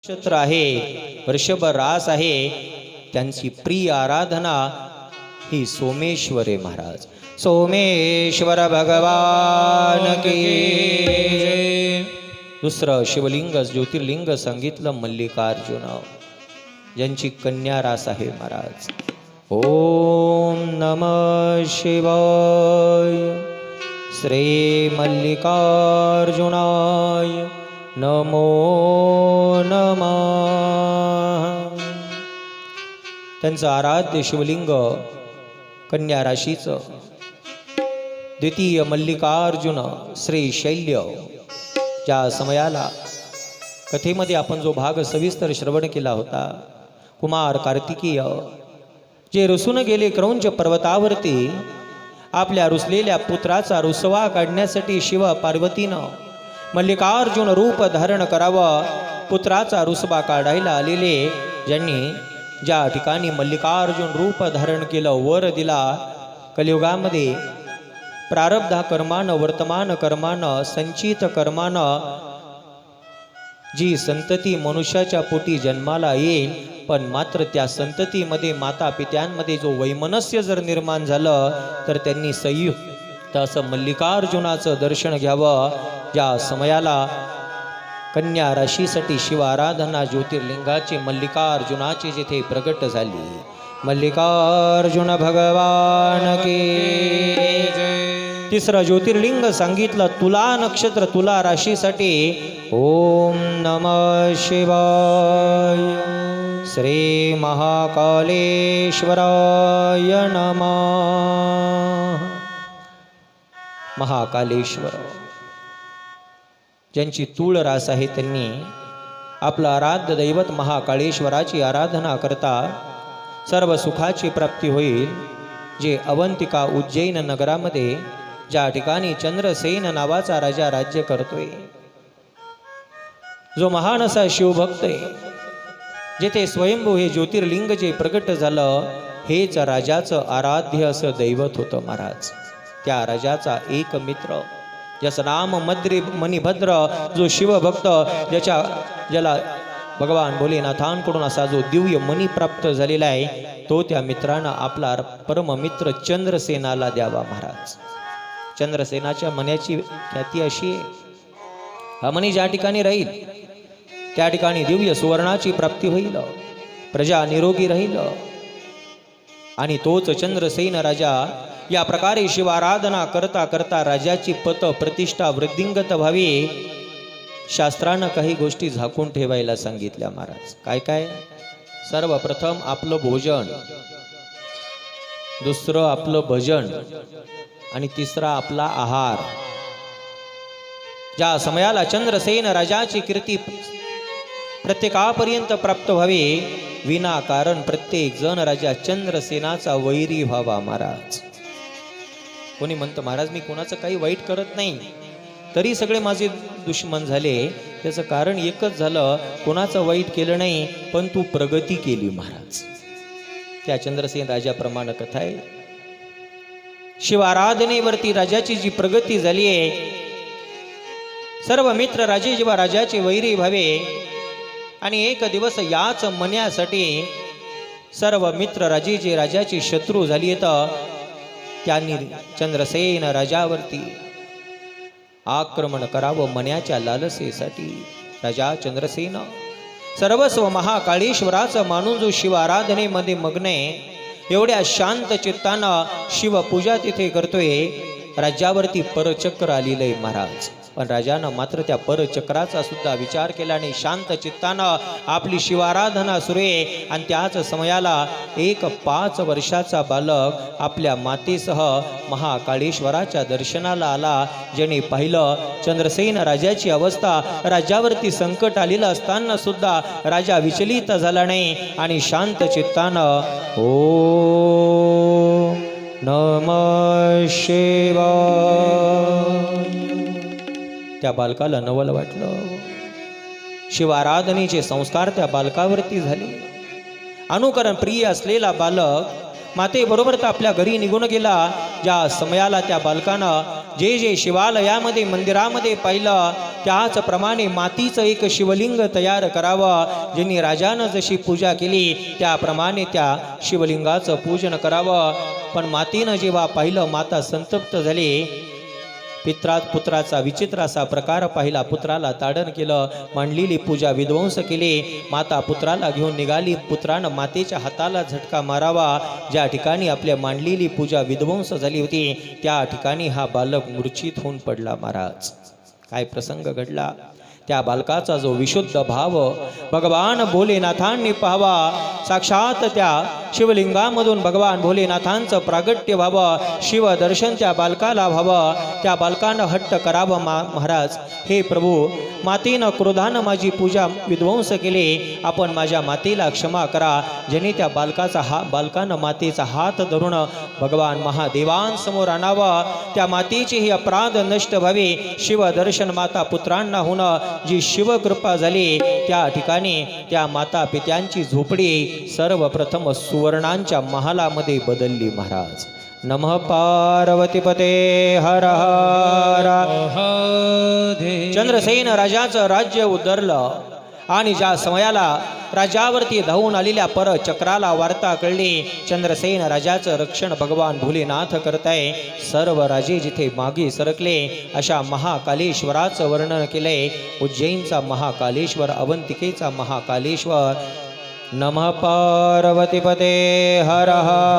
नक्षत्र आहे, वृषभ रास आहे, त्यांची प्रिय आराधना ही सोमेश्वर आहे महाराज. सोमेश्वर भगवान की जय. दुसरं शिवलिंग ज्योतिर्लिंग सांगितलं मल्लिकार्जुन, ज्यांची कन्या रास आहे महाराज. ओम नमः शिवाय. श्री मल्लिकार्जुनाय नमो नमः. त्यांचं आराध्य शिवलिंग कन्या राशीचं द्वितीय मल्लिकार्जुन श्री शैल्य. ज्या समयाला कथेमध्ये आपण जो भाग सविस्तर श्रवण केला होता, कुमार कार्तिकीय जे रुसून गेले क्रौंच पर्वतावरती आपल्या रुसलेल्या पुत्राचा रुसवा काढण्यासाठी शिव पार्वतीनं मल्लिकार्जुन रूप धारण करावं, पुत्राचा रुसवा काढायला आलेले ज्यांनी ज्या ठिकाणी मल्लिकार्जुन रूप धारण केलं, वर दिला. कलियुगामध्ये प्रारब्ध कर्मानं, वर्तमान कर्मानं, संचित कर्मानं जी संतती मनुष्याच्या पोटी जन्माला येईल, पण मात्र त्या संततीमध्ये माता पित्यांमध्ये जो वैमनस्य जर निर्माण झालं तर त्यांनी संयुक्त असं मल्लिकार्जुनाचं दर्शन घ्यावं. ज्या समयाला कन्या राशीसाठी शिव आराधना ज्योतिर्लिंगाची मल्लिकार्जुनाची जिथे प्रगट झाली, मल्लिकार्जुन भगवान की जय. तिसरं ज्योतिर्लिंग सांगितलं तुला नक्षत्र, तुला राशीसाठी. ओम नमः शिवाय. श्री महाकालेश्वराय नमः. महाकालेश्वर ज्यांची तूळ रास आहे, त्यांनी आपलं आराध्य दैवत महाकाळेश्वराची आराधना करता सर्व सुखाची प्राप्ती होईल. जे अवंतिका उज्जैन नगरामध्ये ज्या ठिकाणी चंद्रसेन नावाचा राजा राज्य करतोय, जो महान असा शिवभक्त आहे, जेथे स्वयंभू हे ज्योतिर्लिंग जे प्रगट झालं, हेच राजाचं आराध्य असं दैवत होतं महाराज. त्या राजाचा एक मित्र ज्याचं नाम मणिभद्र, जो शिवभक्त ज्याला भगवान भोलेनाथांकडून असा जो दिव्य मणी प्राप्त झालेला आहे, तो त्या मित्रानं आपला परममित्र चंद्रसेनाला द्यावा महाराज. चंद्रसेनाच्या मण्याची ख्याती अशी आहे, हा मणी ज्या ठिकाणी राहील त्या ठिकाणी दिव्य सुवर्णाची प्राप्ती होईल, प्रजा निरोगी राहील. आणि तोच चंद्रसेन राजा या प्रकारे शिवाराधना करता करता राजाची पत प्रतिष्ठा वृद्धिंगत व्हावी. शास्त्रानं काही गोष्टी झाकून ठेवायला सांगितल्या महाराज. काय काय? सर्वप्रथम आपलं भोजन, दुसरं आपलं भजन आणि तिसरा आपला आहार. ज्या समयाला चंद्रसेन राजाची कीर्ती प्रत्येकापर्यंत प्राप्त व्हावी, विनाकारण प्रत्येक जण राजा चंद्रसेनाचा वैरी व्हावा महाराज. कोणी म्हणतं महाराज मी कोणाचं काही वाईट करत नाही, तरी सगळे माझे दुश्मन झाले. त्याचं कारण एकच झालं, कोणाचं वाईट केलं नाही पण तू प्रगती केली महाराज. त्या चंद्रसेन राजाप्रमाणे कथा आहे. शिवाराधनेवरती राजाची जी प्रगती झाली आहे, सर्व मित्र राजे जेव्हा राजाचे वैरी व्हावे आणि एक दिवस याच मण्यासाठी सर्व मित्र राजे जे राजाची शत्रू झाली आहेत, त्यांनी चंद्रसेन राजावरती आक्रमण करावं मण्याच्या लालसेसाठी. राजा चंद्रसेन सर्वस्व महाकाळेश्वराचं मानून जो शिव आराधनेमध्ये मग्न आहे, एवढ्या शांत चित्तानं शिवपूजा तिथे करतोय. राज्यावरती परचक्र आलेलं आहे महाराज, पण राजानं मात्र त्या परचक्राचा सुद्धा विचार केला नाही. शांत चित्तानं आपली शिवाराधना सुरू आहे. आणि त्याच समयाला एक 5 वर्षाचा बालक आपल्या मातेसह महाकाळेश्वराच्या दर्शनाला आला. ज्याने पाहिलं चंद्रसेन राजाची अवस्था, राज्यावरती संकट आलेलं असताना सुद्धा राजा विचलित झाला नाही आणि शांत चित्तानं ओम नमः शिवाय. त्या बालकाला नवल वाटलं. शिवाराधनेचे संस्कार त्या बालकावरती झाले. अनुकरण प्रिय असलेला बालक मातेबरोबर तर आपल्या घरी निघून गेला. ज्या समयाला त्या बालकानं जे जे शिवालयामध्ये मंदिरामध्ये पाहिलं, त्याचप्रमाणे मातीचं एक शिवलिंग तयार करावं. ज्यांनी राजानं जशी पूजा केली त्याप्रमाणे त्या शिवलिंगाचं पूजन करावं. पण मातीनं जेव्हा पाहिलं माता संतप्त झाली. पुत्राचा विचित्र असा प्रकार पाहिला. पुत्राला ताडण केलं, मांडलेली पूजा विध्वंस केली. माता पुत्राला घेऊन निघाली. पुत्रानं मातेच्या हाताला झटका मारावा. ज्या ठिकाणी आपल्या मांडलेली पूजा विध्वंस झाली होती त्या ठिकाणी हा बालक मूर्छित होऊन पडला. महाराज, काय प्रसंग घडला. त्या बालकाचा जो विशुद्ध भाव भगवान भोलेनाथांनी पाहावा. साक्षात त्या शिवलिंगामधून भगवान भोलेनाथांचं प्रागट्य व्हावं. शिवदर्शन त्या बालकाला व्हावं. त्या बालकानं हट्ट करावं, महाराज हे प्रभू, मातेनं क्रोधानं माझी पूजा विध्वंस केली. आपण माझ्या मातेला क्षमा करा. ज्याने त्या बालकानं मातेचा हात धरून भगवान महादेवांसमोर आणावं. त्या मातेची ही अपराध नष्ट व्हावे. शिवदर्शन माता पुत्रांना होणं जी शिवकृपा झाली त्या ठिकाणी त्या माता पित्यांची झोपडी सर्वप्रथम सुवर्णांच्या महालामध्ये बदलली. महाराज, नमः पार्वतीपते हर हर. चंद्रसेन राजाचं राज्य उतरलं आणि ज्या समयाला राज्यावरती धावून आलेल्या परचक्राला वार्ता कळली. चंद्रसेन राजाचं रक्षण भगवान भोलेनाथ करताय. सर्व राजे जिथे मागे सरकले अशा महाकालेश्वराचं वर्णन केलंय. उज्जैनचा महाकालेश्वर, अवंतिकेचा महाकालेश्वर. नमः पार्वतीपते हर हर.